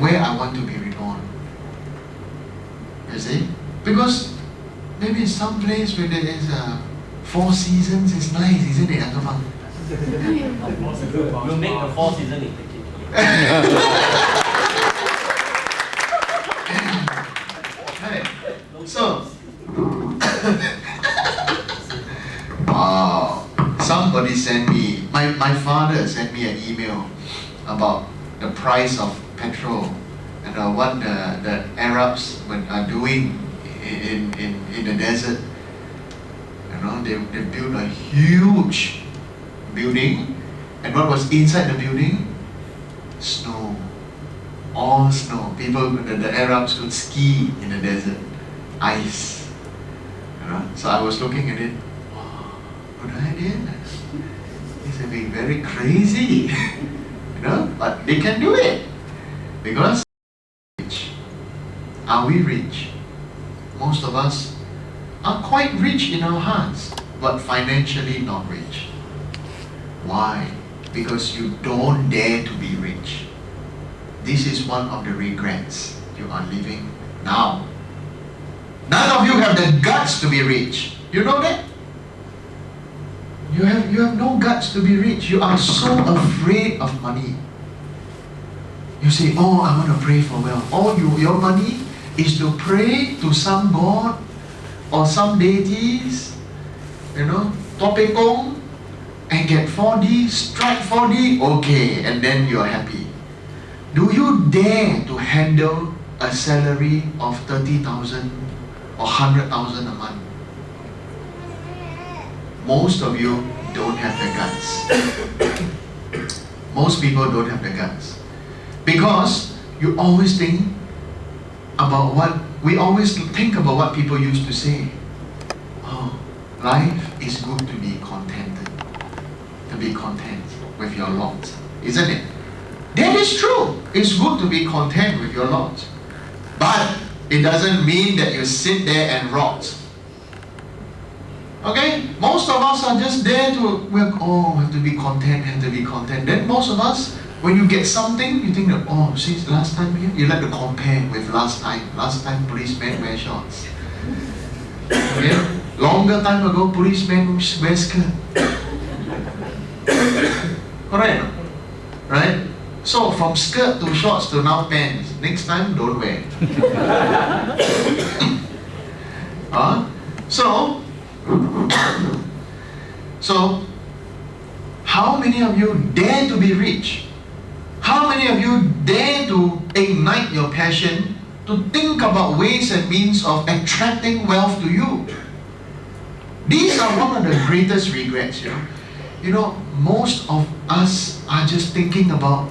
where I want to be reborn. You see? Because maybe some place where there is 4 seasons is nice, isn't it, Uncle Fang? You make the 4 seasons in Thekchen. Right. So, wow, somebody sent me, my father sent me an email about the price of petrol and what the Arabs are doing in the desert. You know, they built a huge building, and what was inside the building? Snow. All snow. People, the Arabs could ski in the desert. Ice. You know? So I was looking at it. Wow, good idea. It's being very crazy. You know, but they can do it because rich. Are we rich? Most of us are quite rich in our hearts, but financially not rich. Why? Because you don't dare to be rich. This is one of the regrets you are living now. None of you have the guts to be rich. You know that? You have no guts to be rich. You are so afraid of money. You say, oh, I want to pray for wealth. Oh, your money is to pray to some god or some deities, you know, topekong, and get 4D, strike 4D, okay, and then you're happy. Do you dare to handle a salary of 30,000 or 100,000 a month? Most of you don't have the guts. Most people don't have the guts. Because you always think about we always think about what people used to say. Oh, life is good to be contented. To be content with your lot. Isn't it? That is true. It's good to be content with your lot. But it doesn't mean that you sit there and rot. Okay? Most of us are just there to work. Oh, have to be content, have to be content. Then most of us, when you get something, you think that, oh, since last time here, you like to compare with last time. Last time policemen wear shorts. Okay? Longer time ago, policemen wear skirt. Correct? Right? So from skirt to shorts to now pants. Next time, don't wear. So, how many of you dare to be rich? How many of you dare to ignite your passion to think about ways and means of attracting wealth to you? These are one of the greatest regrets, you know. You know, most of us are just thinking about,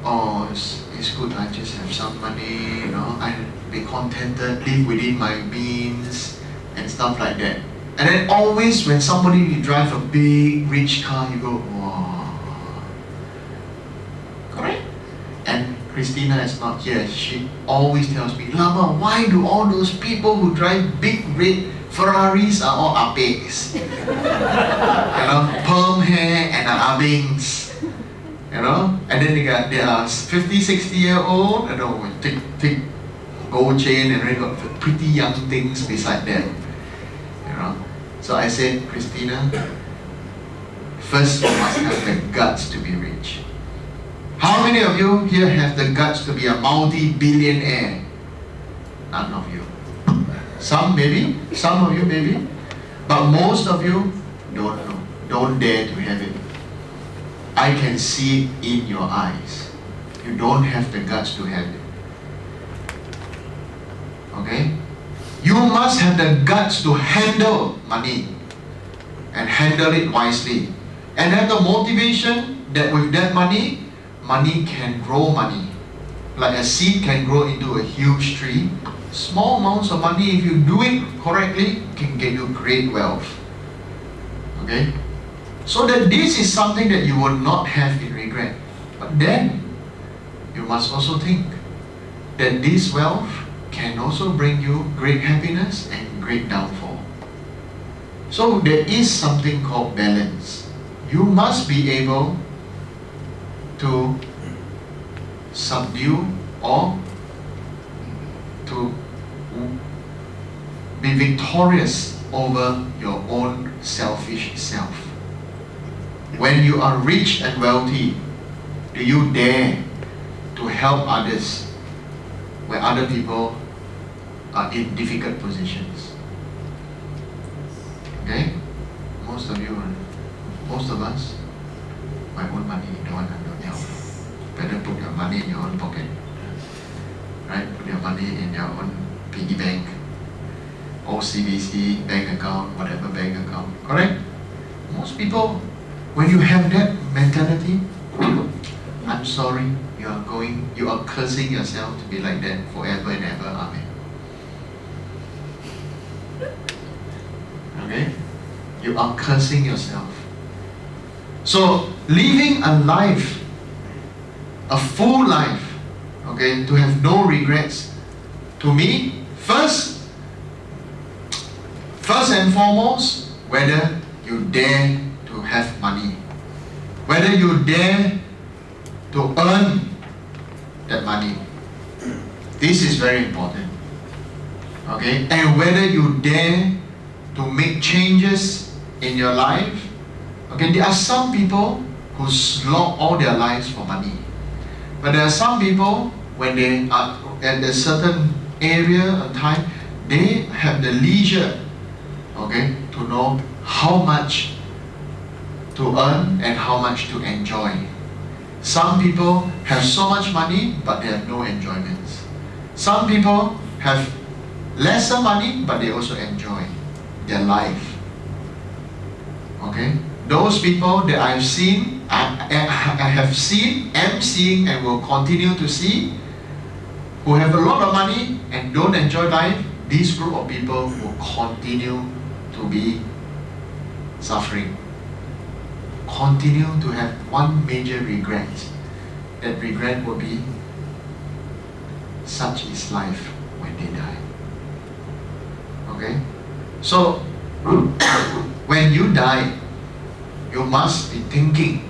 oh, it's good I just have some money, you know, I be contented, live within my means, and stuff like that. And then always when somebody drive a big, rich car, you go, wow. Correct? And Christina is not here. She always tells me, Lama, why do all those people who drive big, red Ferraris are all abegs? You know, perm hair and abings. You know, and then they are 50, 60-year-old, you know, thick gold chain, and then got pretty young things beside them. You know, so I said, Christina, first you must have the guts to be rich. How many of you here have the guts to be a multi-billionaire? None of you. Some maybe, some of you maybe, but most of you don't know, don't dare to have it. I can see it in your eyes. You don't have the guts to have it. Okay? You must have the guts to handle money and handle it wisely. And have the motivation that with that money can grow money. Like a seed can grow into a huge tree. Small amounts of money, if you do it correctly, can get you great wealth. Okay? So that this is something that you will not have in regret. But then, you must also think that this wealth can also bring you great happiness and great downfall. So there is something called balance. You must be able to subdue or to be victorious over your own selfish self. When you are rich and wealthy, do you dare to help others where other people are in difficult positions? Okay? Most of you, most of us, my own money, don't want to help. Better put your money in your own pocket. Right? Put your money in your own piggy bank, OCBC bank account, whatever bank account. Correct? Most people, when you have that mentality, I'm sorry, you are cursing yourself to be like that forever and ever. Amen. Okay? You are cursing yourself. So, living a life, a full life, okay, to have no regrets, to me, first and foremost, whether you dare to have money, whether you dare to earn that money. This is very important. Okay? And whether you dare to make changes in your life. Okay, there are some people who slog all their lives for money. But there are some people, when they are at a certain area and time, they have the leisure, okay, to know how much to earn and how much to enjoy. Some people have so much money, but they have no enjoyments. Some people have lesser money, but they also enjoy their life. Okay? Those people that I've seen, I have seen, am seeing, and will continue to see, who have a lot of money and don't enjoy life, this group of people will continue to be suffering. Continue to have one major regret. That regret will be, such is life when they die. Okay? So, when you die, you must be thinking,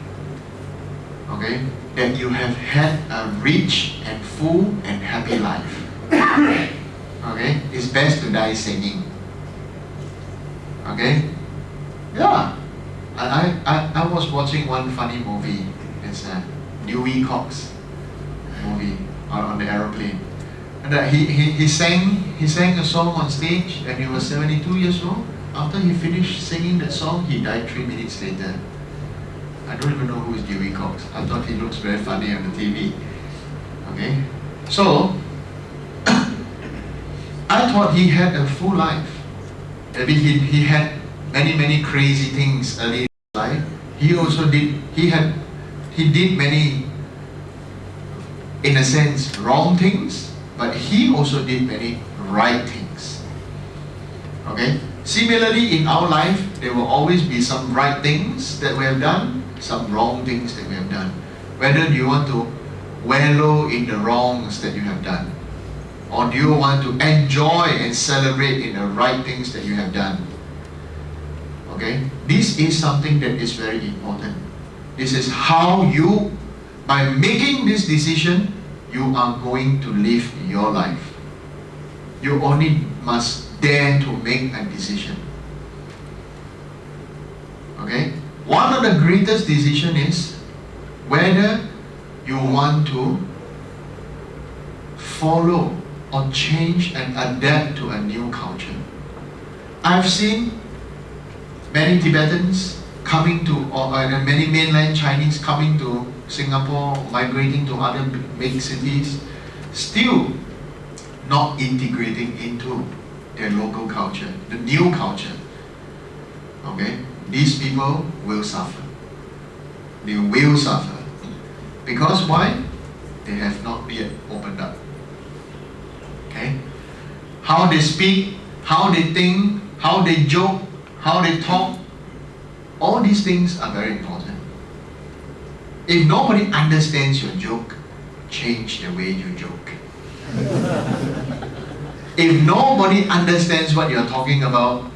okay, that you have had a rich and full and happy life. Okay? It's best to die singing. Okay? Yeah. I was watching one funny movie. It's a Dewey Cox movie on the aeroplane. And he sang a song on stage when he was 72 years old. After he finished singing that song, he died 3 minutes later. I don't even know who is Dewey Cox. I thought he looks very funny on the TV. Okay? So, I thought he had a full life. Maybe he had many crazy things early in his life. He also did, he did many, in a sense, wrong things, but he also did many right things. Okay? Similarly, in our life, there will always be some right things that we have done, some wrong things that we have done. Whether you want to wallow in the wrongs that you have done, or do you want to enjoy and celebrate in the right things that you have done? Okay? This is something that is very important. This is how you, by making this decision, you are going to live your life. You only must dare to make a decision. Okay? One of the greatest decisions is whether you want to follow or change and adapt to a new culture. I've seen many Tibetans coming to, or many mainland Chinese coming to Singapore, migrating to other big cities, still not integrating into their local culture, the new culture. Okay? These people will suffer. They will suffer. Because why? They have not yet opened up. Okay? How they speak, how they think, how they joke, how they talk, all these things are very important. If nobody understands your joke, change the way you joke. If nobody understands what you're talking about,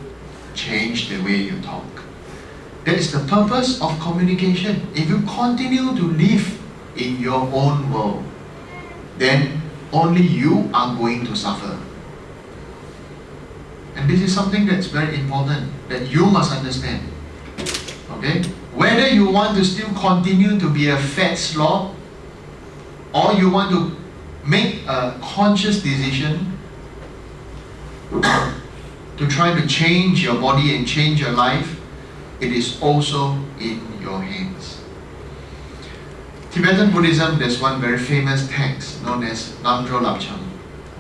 change the way you talk. That is the purpose of communication. If you continue to live in your own world, then only you are going to suffer. And this is something that's very important that you must understand. Okay? Whether you want to still continue to be a fat slob, or you want to make a conscious decision to try to change your body and change your life, it is also in your hands. Tibetan Buddhism, there's one very famous text known as Namdrol Rinpoche.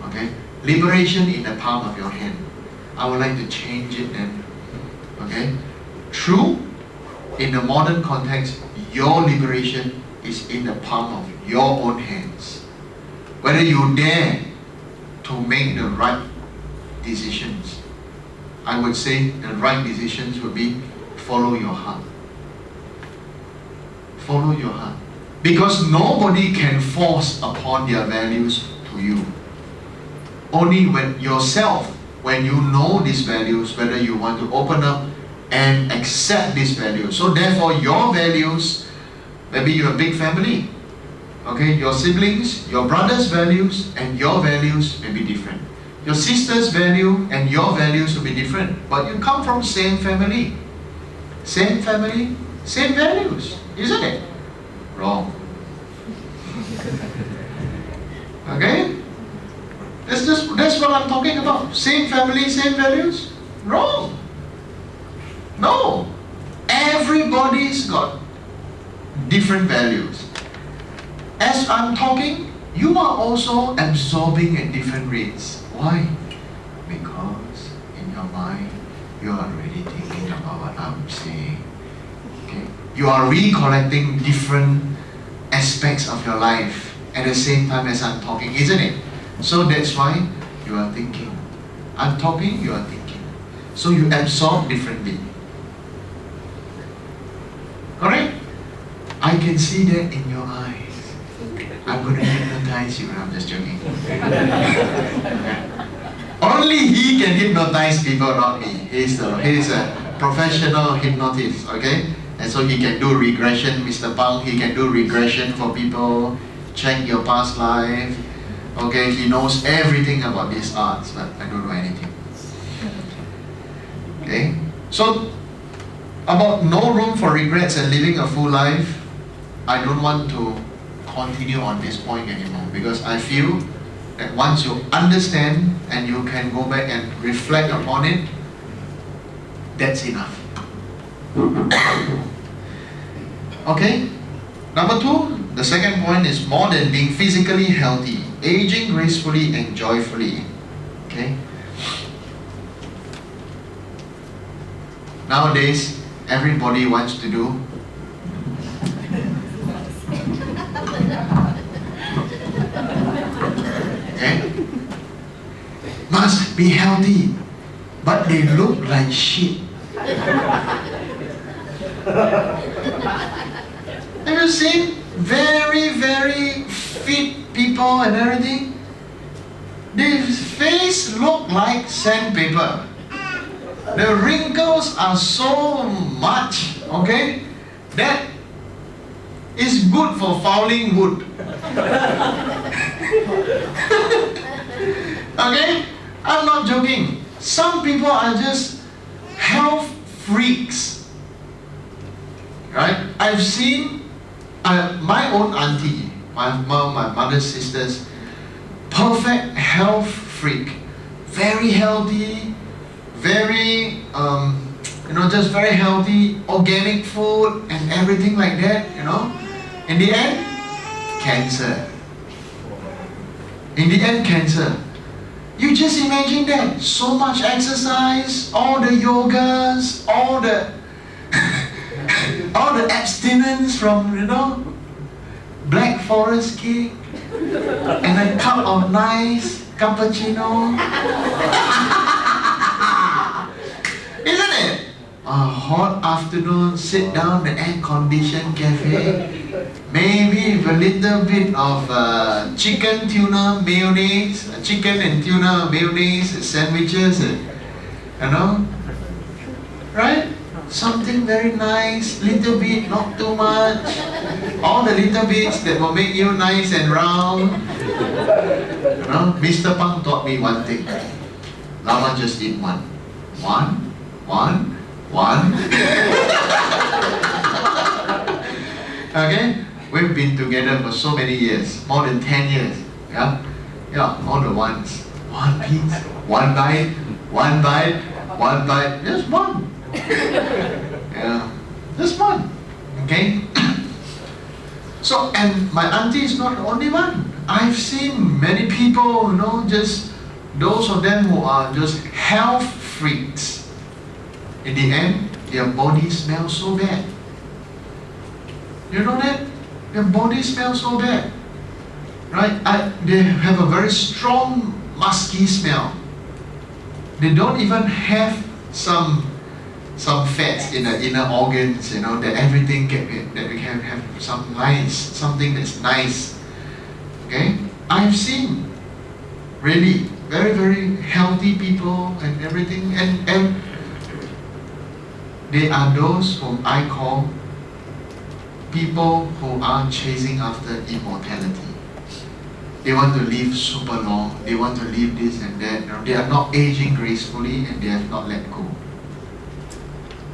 Okay? Liberation in the palm of your hand. I would like to change it then. Okay? True, in the modern context, your liberation is in the palm of your own hands. Whether you dare to make the right decisions, I would say the right decisions would be follow your heart. Follow your heart. Because nobody can force upon their values to you. Only when yourself, when you know these values, whether you want to open up and accept these values. So therefore your values, maybe you're a big family, okay, your siblings, your brother's values and your values may be different. Your sister's value and your values will be different. But you come from same family, same values, isn't it? Wrong. Okay? That's what I'm talking about. Same family, same values? Wrong. No. Everybody's got different values. As I'm talking, you are also absorbing at different rates. Why? Because in your mind, you are already thinking about what I'm saying. Okay? You are recollecting different aspects of your life at the same time as I'm talking, isn't it? So that's why you are thinking. I'm talking, you are thinking. So you absorb differently. Alright? I can see that in your eyes. I'm going to hypnotize you. I'm just joking. Only he can hypnotize people, not me. He's a professional hypnotist, okay? And so he can do regression, Mr. Pang. He can do regression for people, check your past life. Okay, he knows everything about these arts, but I don't know anything. Okay, so about no room for regrets and living a full life, I don't want to continue on this point anymore, because I feel that once you understand and you can go back and reflect upon it, that's enough. Okay, number 2, the second point is more than being physically healthy, aging gracefully and joyfully. Okay, nowadays everybody wants to do okay, must be healthy, but they look like shit. Have you seen very fit people and everything? Their face look like sandpaper. The wrinkles are so much, okay, that is good for fouling wood. Okay? I'm not joking. Some people are just health freaks. Right? I've seen my own auntie, my mom, my mother's sisters, perfect health freak. Very healthy, very, just very healthy, organic food and everything like that, In the end, cancer. In the end, cancer. You just imagine that. So much exercise, all the yogas, all the all the abstinence from, black forest cake and a cup of nice cappuccino. Isn't it? A hot afternoon, sit down in the air-conditioned cafe, maybe with a little bit of chicken tuna mayonnaise, chicken and tuna mayonnaise sandwiches, right? Something very nice, little bit, not too much. All the little bits that will make you nice and round. know, Mr. Pang taught me one thing. Lama just eat one. One. Okay? We've been together for so many years, more than 10 years. Yeah? Yeah, all the ones. One piece, one bite, just one. Yeah, just one. Okay? So, and my auntie is not the only one. I've seen many people, just those of them who are just health freaks. In the end, their body smells so bad. You know that? Their body smells so bad. Right? They have a very strong, musky smell. They don't even have some fats in the inner organs, that everything that we can have something that's nice. Okay? I've seen really very, very healthy people and everything, and they are those whom I call people who are chasing after immortality. They want to live super long, they want to live this and that. They are not aging gracefully and they have not let go.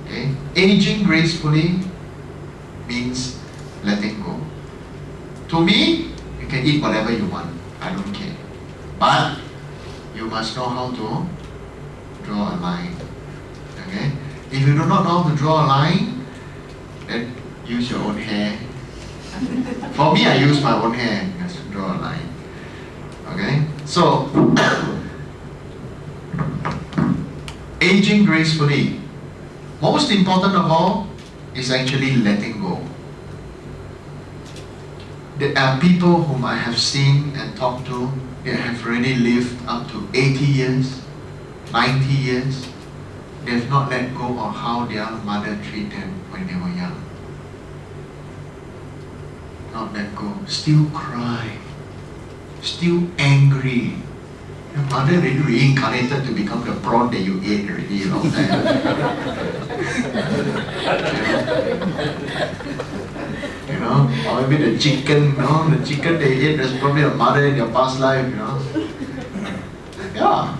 Okay? Aging gracefully means letting go. To me, you can eat whatever you want. I don't care. But you must know how to draw a line. Okay? If you do not know how to draw a line, then use your own hair. For me, I use my own hair just to draw a line. Okay? So, aging gracefully. Most important of all is actually letting go. There are people whom I have seen and talked to, they have already lived up to 80 years, 90 years. They have not let go of how their mother treated them when they were young. Not let go. Still cry. Still angry. Your mother already reincarnated to become the prawn that you ate already a long time. Or maybe the chicken, the chicken they ate, there's probably a mother in your past life, Yeah.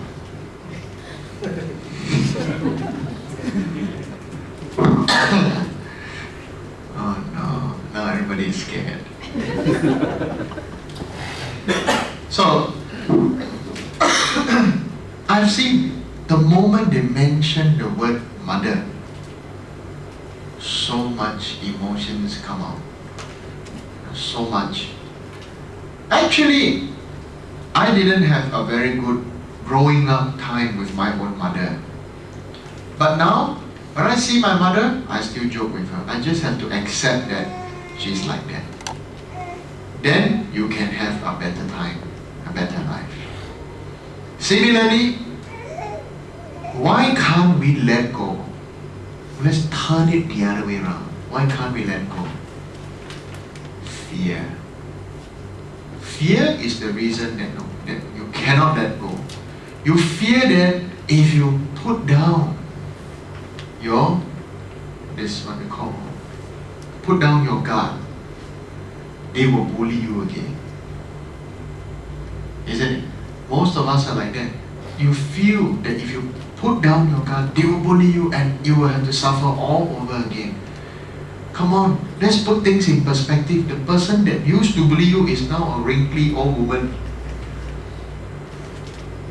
Oh no, now everybody is scared. So, I've seen the moment they mention the word mother, so much emotions come out. So much. Actually, I didn't have a very good growing up time with my own mother. But now, when I see my mother, I still joke with her. I just have to accept that she's like that. Then you can have a better time, a better life. Similarly, why can't we let go? Let's turn it the other way around. Why can't we let go? Fear. Fear is the reason that you cannot let go. You fear that if you put down put down your guard, they will bully you again. Isn't it? Most of us are like that. You feel that if you put down your guard, they will bully you and you will have to suffer all over again. Come on, let's put things in perspective. The person that used to bully you is now a wrinkly old woman.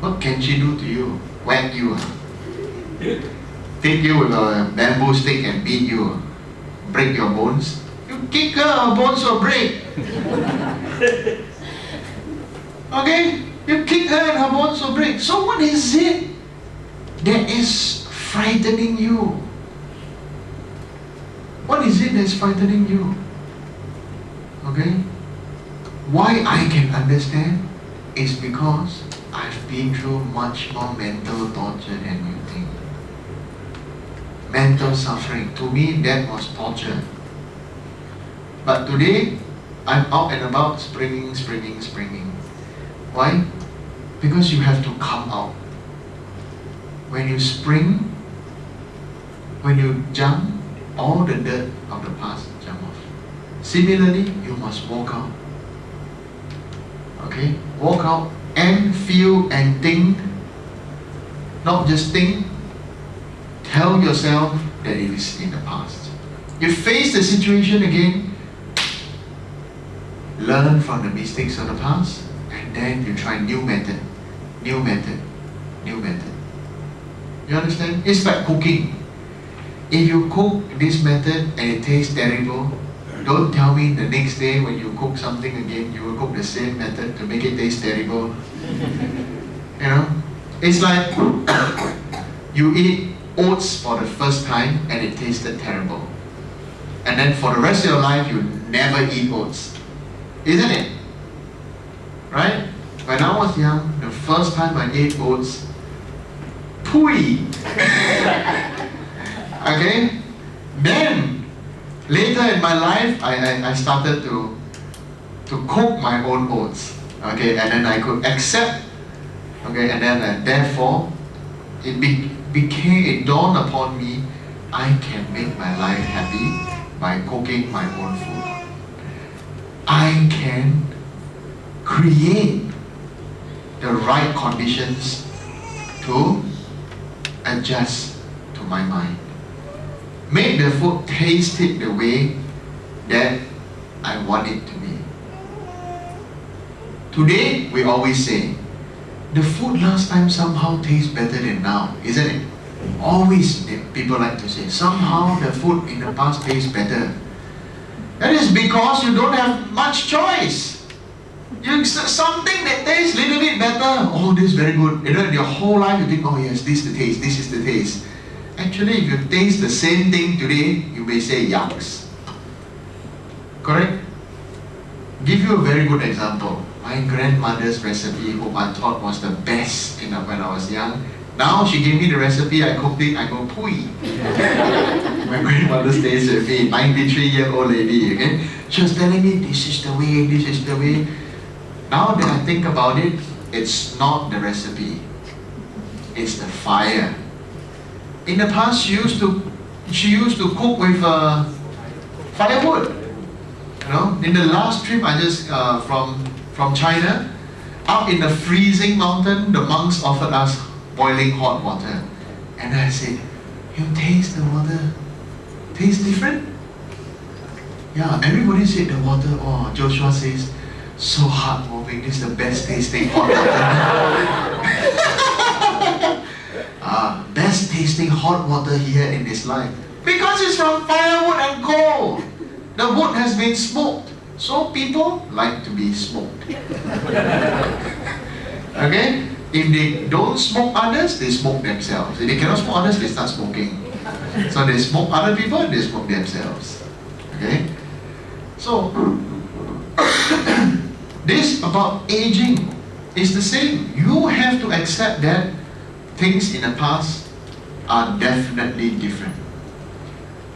What can she do to you? Whack you. Take you with a bamboo stick and beat you. Break your bones. You kick her, her bones will break. Okay? You kick her and her bones will break. So what is it that is frightening you? What is it that's frightening you? Okay? Why I can understand is because I've been through much more mental torture than you think. Mental suffering. To me, that was torture. But today, I'm out and about, springing. Why? Because you have to come out. When you spring, when you jump, all the dirt of the past jump off. Similarly, you must walk out. Okay? Walk out and feel and think, not just think, tell yourself that it is in the past. You face the situation again, learn from the mistakes of the past, and then you try new method, new method, new method. You understand? It's like cooking. If you cook this method and it tastes terrible, don't tell me the next day when you cook something again, you will cook the same method to make it taste terrible. You know? It's like you eat oats for the first time and it tasted terrible. And then for the rest of your life, you never eat oats. Isn't it? Right? When I was young, the first time I ate oats, pooey! Okay? Then, later in my life, I started to cook my own oats. Okay? And then I could accept. Okay? And then, therefore, it dawned upon me, I can make my life happy by cooking my own food. I can create the right conditions to adjust to my mind. Make the food taste it the way that I want it to be. Today, we always say, the food last time somehow tastes better than now, isn't it? Always people like to say, somehow the food in the past tastes better. That is because you don't have much choice. Something that tastes a little bit better, oh, this is very good. You know, your whole life you think, oh yes, this is the taste, this is the taste. Actually, if you taste the same thing today, you may say yucks. Correct? Give you a very good example. My grandmother's recipe, whom I thought was the best when I was young. Now she gave me the recipe, I cooked it, I go pooey. My grandmother stays with me, 93-year-old lady, okay? She was telling me, this is the way, this is the way. Now that I think about it, it's not the recipe. It's the fire. In the past, she used to cook with firewood. You know, in the last trip I just from China, up in the freezing mountain, the monks offered us boiling hot water, and I said, "You taste the water, tastes different." Yeah, everybody said the water. Oh, Joshua says, so heartwarming. This is the best tasting hot water. Best tasting hot water here in this life, because it's from firewood and coal. The wood has been smoked, so people like to be smoked. Okay? If they don't smoke others, they smoke themselves. If they cannot smoke others, they start smoking. So they smoke other people, they smoke themselves. Okay? So, this about aging is the same. You have to accept that things in the past are definitely different.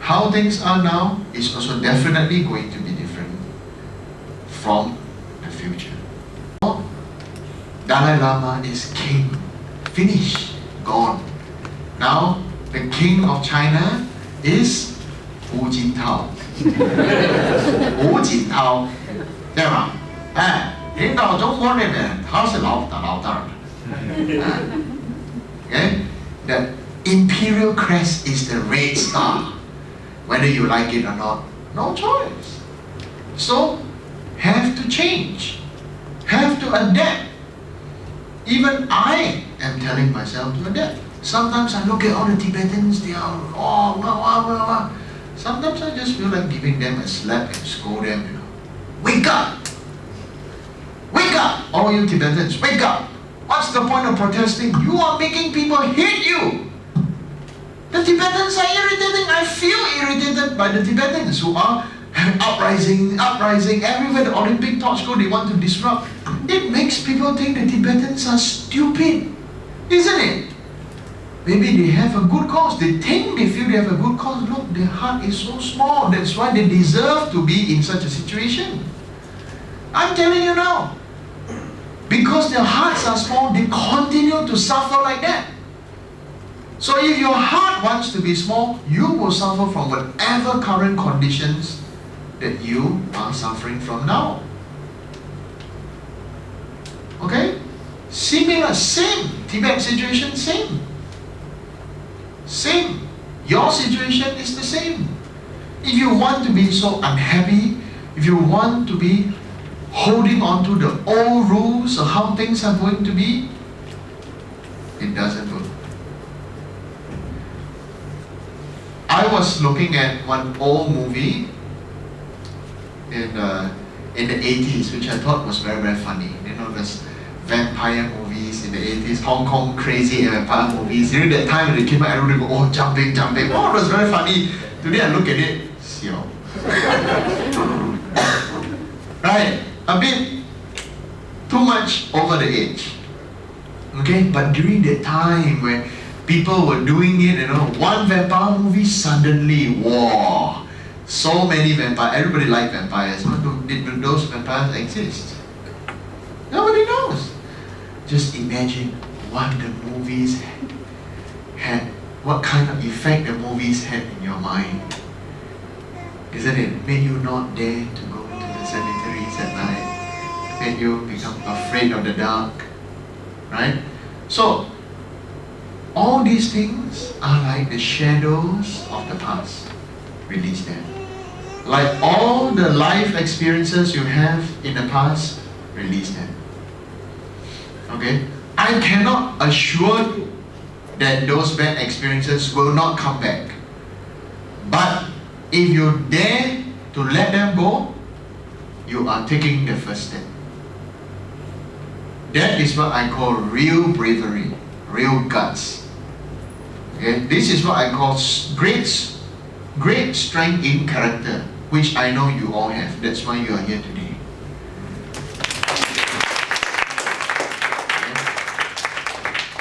How things are now is also definitely going to be different from the future. Dalai Lama is king. Finished. Gone. Now, the king of China is Hu Jintao. Hu Jintao. 对吗？哎，领导中国人民，他是老大。Okay? The imperial crest is the red star. Whether you like it or not, no choice. So, have to change. Have to adapt. Even I am telling myself to adapt. Sometimes I look at all the Tibetans, they are, oh, Sometimes I just feel like giving them a slap and scold them, you know. Wake up! Wake up! All you Tibetans, wake up! What's the point of protesting? You are making people hate you! The Tibetans are irritating. I feel irritated by the Tibetans who are uprising everywhere. The Olympic torch go, they want to disrupt. It makes people think the Tibetans are stupid, isn't it? Maybe they have a good cause. They feel they have a good cause. Look, their heart is so small. That's why they deserve to be in such a situation. I'm telling you now. Because their hearts are small, they continue to suffer like that. So if your heart wants to be small, you will suffer from whatever current conditions that you are suffering from now. Okay? Similar, same. Tibet situation, same. Same. Your situation is the same. If you want to be so unhappy, if you want to be holding on to the old rules of how things are going to be, it doesn't work. I was looking at one old movie in the 80s, which I thought was very, very funny. You know, there's vampire movies in the 80s, Hong Kong crazy vampire movies. During that time when they came out, everybody go, oh, jumping. Oh, it was very funny. Today I look at it, siao. Right? A bit too much over the edge. Okay? But during that time when people were doing it, you know, one vampire movie, suddenly, wow, so many vampires. Everybody liked vampires. But did those vampires exist? Nobody knows. Just imagine what the movies had, what kind of effect the movies had in your mind. Isn't it? Made you not dare to go to the cemeteries at night. Made you become afraid of the dark. Right? So, all these things are like the shadows of the past. Release them. Like all the life experiences you have in the past, release them. Okay? I cannot assure you that those bad experiences will not come back. But if you dare to let them go, you are taking the first step. That is what I call real bravery, real guts. Okay? This is what I call great strength in character, which I know you all have. That's why you are here today.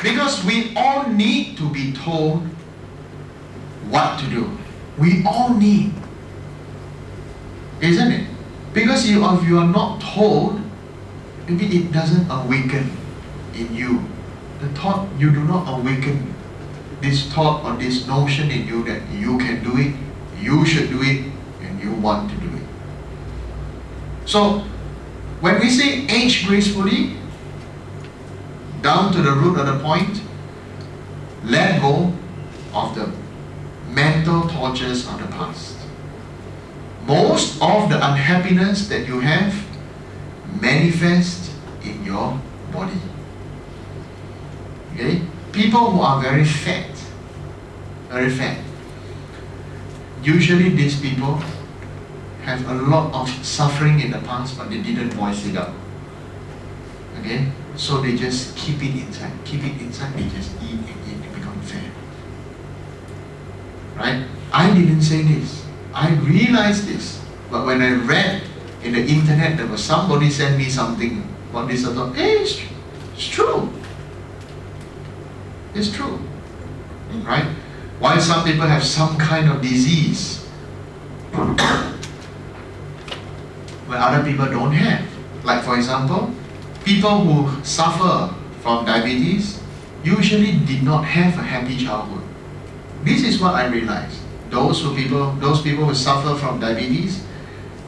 Because we all need to be told what to do. We all need. Isn't it? Because if you are not told, maybe it doesn't awaken in you. The thought, you do not awaken this thought or this notion in you that you can do it, you should do it, and you want to do it. So, when we say age gracefully, down to the root of the point, let go of the mental tortures of the past. Most of the unhappiness that you have manifest in your body. Okay? People who are very fat, usually these people have a lot of suffering in the past, but they didn't voice it out. Okay? So they just keep it inside, they just eat and become fat. Right? I didn't say this. I realized this. But when I read in the internet, there was somebody sent me something about this. I thought, hey, it's true. It's true. Right? While some people have some kind of disease, where other people don't have. Like for example, people who suffer from diabetes usually did not have a happy childhood. This is what I realized. Those people who suffer from diabetes,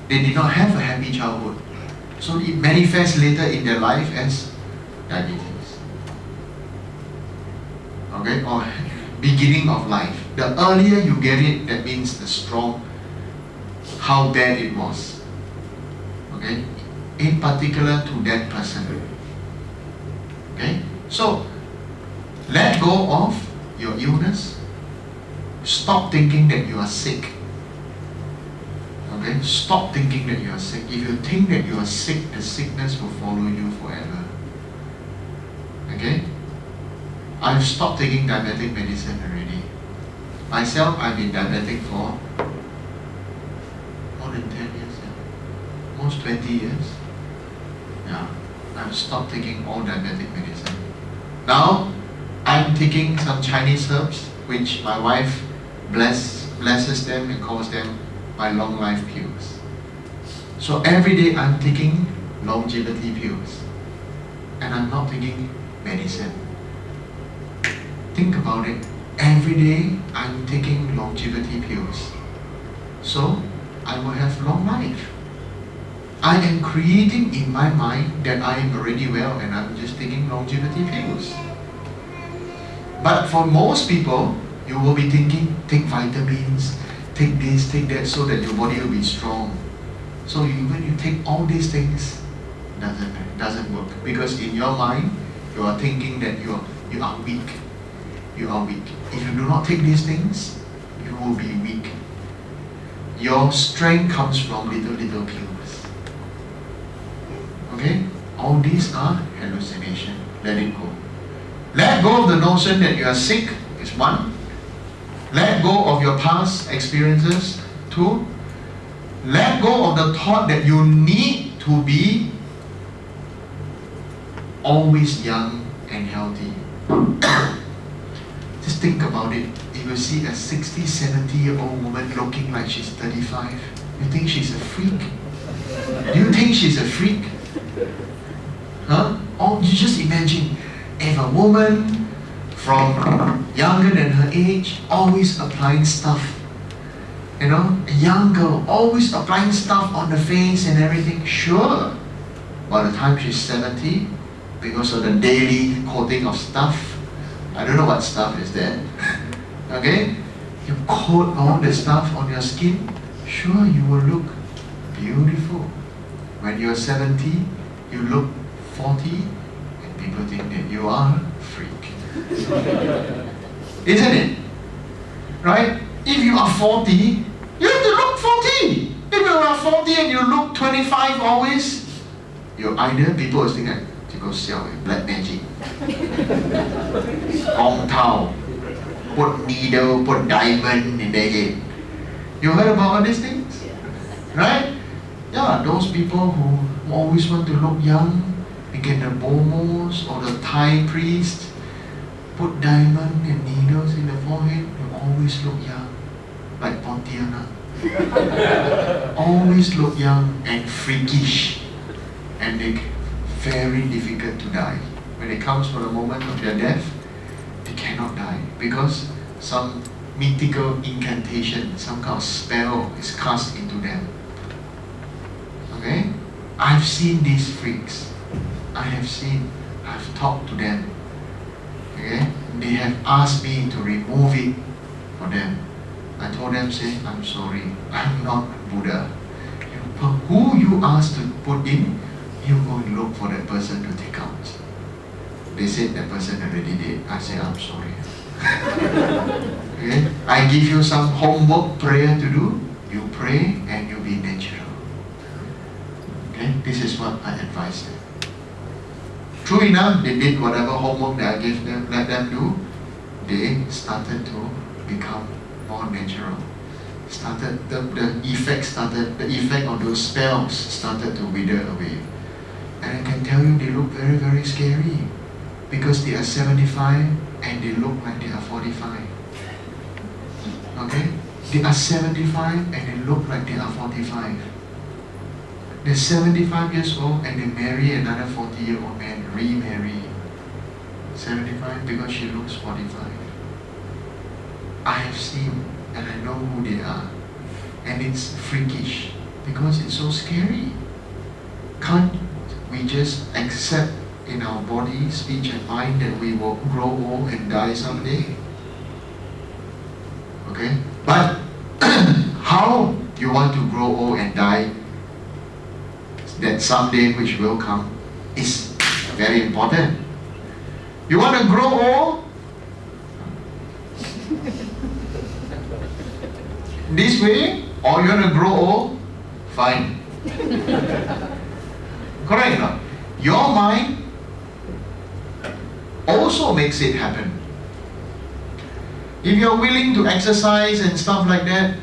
they did not have a happy childhood. So it manifests later in their life as diabetes. Okay? Or beginning of life. The earlier you get it, that means the strong, how bad it was. Okay? In particular to that person. Okay? So, let go of your illness. Stop thinking that you are sick. Okay? Stop thinking that you are sick. If you think that you are sick, the sickness will follow you forever. Okay? I've stopped taking diabetic medicine already. Myself, I've been diabetic for more than 10 years, almost 20 years. Yeah, I've stopped taking all diabetic medicine. Now, I'm taking some Chinese herbs, which my wife blesses them and calls them my long life pills. So every day I'm taking longevity pills, and I'm not taking medicine. Think about it. Every day I'm taking longevity pills. So I will have long life. I am creating in my mind that I am already well and I'm just taking longevity pills. But for most people, you will be thinking, take vitamins, take this, take that, so that your body will be strong. So when you take all these things, doesn't work. Because in your mind, you are thinking that you are weak. You are weak. If you do not take these things, you will be weak. Your strength comes from little pills. Okay? All these are hallucination. Let it go. Let go of the notion that you are sick is one. Let go of your past experiences, two. Let go of the thought that you need to be always young and healthy. Just think about it. If you see a 60, 70-year-old woman looking like she's 35, you think she's a freak? Do you think she's a freak? Huh? Or you just imagine if a woman from younger than her age, always applying stuff. You know, a young girl, always applying stuff on the face and everything. Sure, by the time she's 70, because of the daily coating of stuff, I don't know what stuff is that. Okay? You coat all the stuff on your skin, sure, you will look beautiful. When you're 70, you look 40, and people think that you are a freak. Isn't it? Right? If you are 40, you have to look 40. If you are 40 and you look 25 always, you're either, people will think that you go sell black magic. Ong Tao, put needle, put diamond in their head. You heard about all these things? Right? Yeah, those people who always want to look young, they get the bomos or the Thai priest, put diamond and needles in the forehead, you always look young, like Pontianak. Always look young and freakish, and they very difficult to die. When it comes for the moment of their death, they cannot die because some mythical incantation, some kind of spell is cast into them. Okay? I've seen these freaks. I've talked to them. Okay? They have asked me to remove it for them. I told them, say, I'm sorry, I'm not Buddha. Who you asked to put in, you go and look for that person to take out. They said that person already did. I said, I'm sorry. Okay? I give you some homework prayer to do. You pray and you be natural. Okay? This is what I advise them. True enough, they did whatever homework that I gave them, let them do. They started to become more natural. The effect of those spells started to wither away. And I can tell you, they look very, very scary because they are 75 and they look like they are 45. Okay? They are 75 and they look like they are 45. They're 75 years old and they marry another 40-year-old man, remarry. 75 because she looks 45. I have seen and I know who they are. And it's freakish because it's so scary. Can't we just accept in our body, speech and mind that we will grow old and die someday? Okay? But how you want to grow old and die, that someday which will come, is very important. You want to grow old? This way, or you want to grow old? Fine. Correct or not? Your mind also makes it happen. If you're willing to exercise and stuff like that,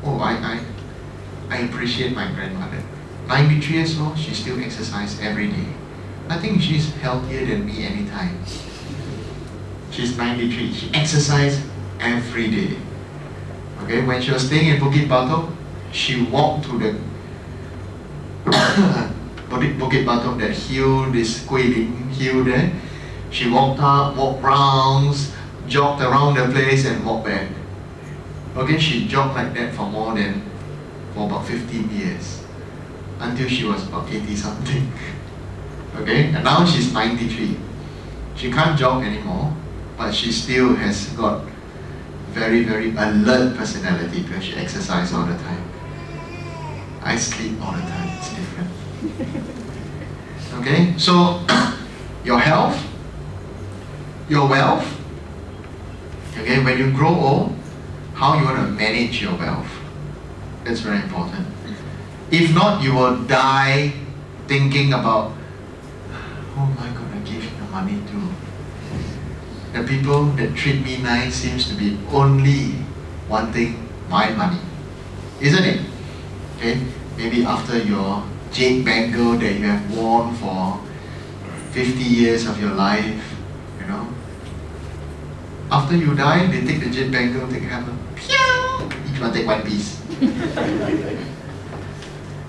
oh, I appreciate my grandmother. 93 years old, she still exercises every day. I think she's healthier than me anytime. She's 93. She exercises every day. Okay, when she was staying in Bukit Batok, she walked to the Bukit Batok, that hill, this Choling hill there. She walked up, walked rounds, jogged around the place and walked back. Okay, she jogged like that for about 15 years. until she was about 80 something. Okay, and now she's 93. She can't jog anymore, but she still has got very, very alert personality because she exercises all the time. I sleep all the time, it's different. Okay, so your health, your wealth, okay, when you grow old, how you want to manage your wealth. That's very important. If not, you will die thinking about, who am I going to give the money to? The people that treat me nice seems to be only wanting my money. Isn't it? Okay? Maybe after your jade bangle that you have worn for 50 years of your life, you know. After you die, they take the jade bangle, take hammer, each one take one piece.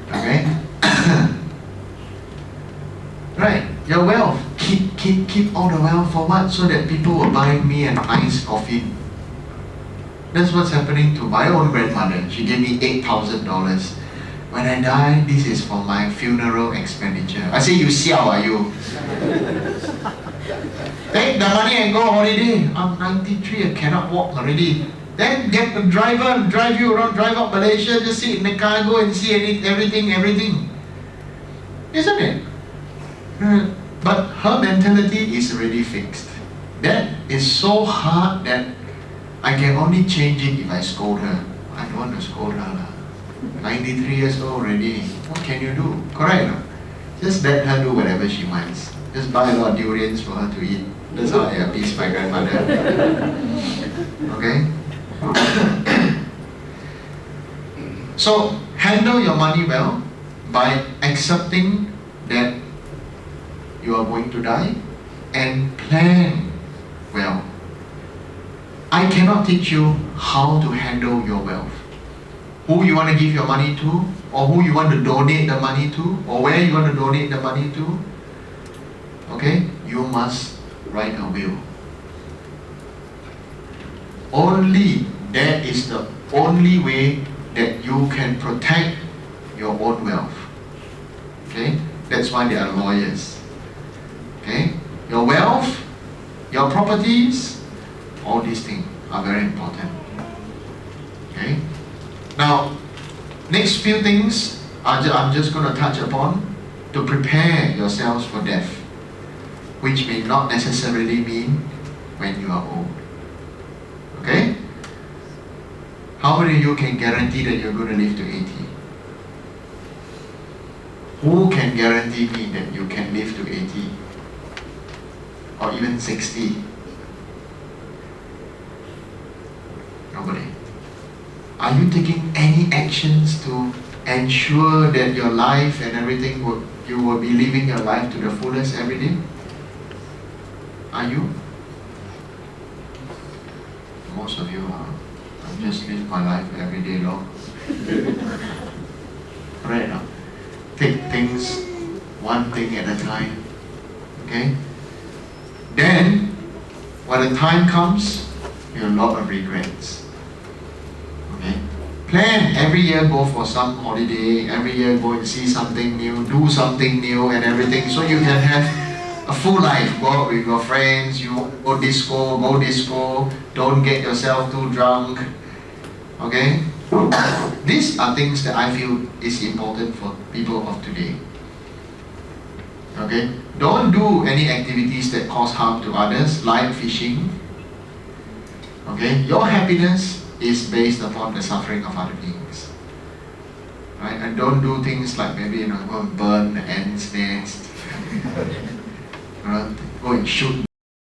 Okay? Right, your wealth. Keep all the wealth for what? So that people will buy me an iced coffee. That's what's happening to my own grandmother. She gave me $8,000. When I die, this is for my funeral expenditure. I say, you siao are you? Take the money and go holiday. I'm 93, I cannot walk already. Then get the driver and drive you around, drive up Malaysia, just sit in the car, go and see everything. Isn't it? But her mentality is already fixed. That is so hard that I can only change it if I scold her. I don't want to scold her. 93 years old already. What can you do? Correct? No? Just let her do whatever she wants. Just buy a lot of durians for her to eat. That's how I appease my grandmother. Okay? So, handle your money well by accepting that you are going to die and plan well. I cannot teach you how to handle your wealth. Who you want to give your money to, or who you want to donate the money to, or where you want to donate the money to. Okay? You must write a will. Only that is the only way that you can protect your own wealth. Okay? That's why there are lawyers. Okay? Your wealth, your properties, all these things are very important. Okay? Now, next few things I'm just going to touch upon to prepare yourselves for death, which may not necessarily mean when you are old. Okay? How many of you can guarantee that you're going to live to 80? Who can guarantee me that you can live to 80? Or even 60? Nobody. Are you taking any actions to ensure that your life and everything, you will be living your life to the fullest every day? Are you? Most of you are. I just live my life every day long. Right now. Take things one thing at a time. Okay? Then, when the time comes, you have a lot of regrets. Okay? Plan every year, go for some holiday, every year go and see something new, do something new and everything, so you can have a full life. Go out with your friends, you go disco, don't get yourself too drunk. Okay? These are things that I feel is important for people of today. Okay? Don't do any activities that cause harm to others, like fishing. Okay? Your happiness is based upon the suffering of other beings. Right? And don't do things like maybe go and burn the ant's nest. Go and shoot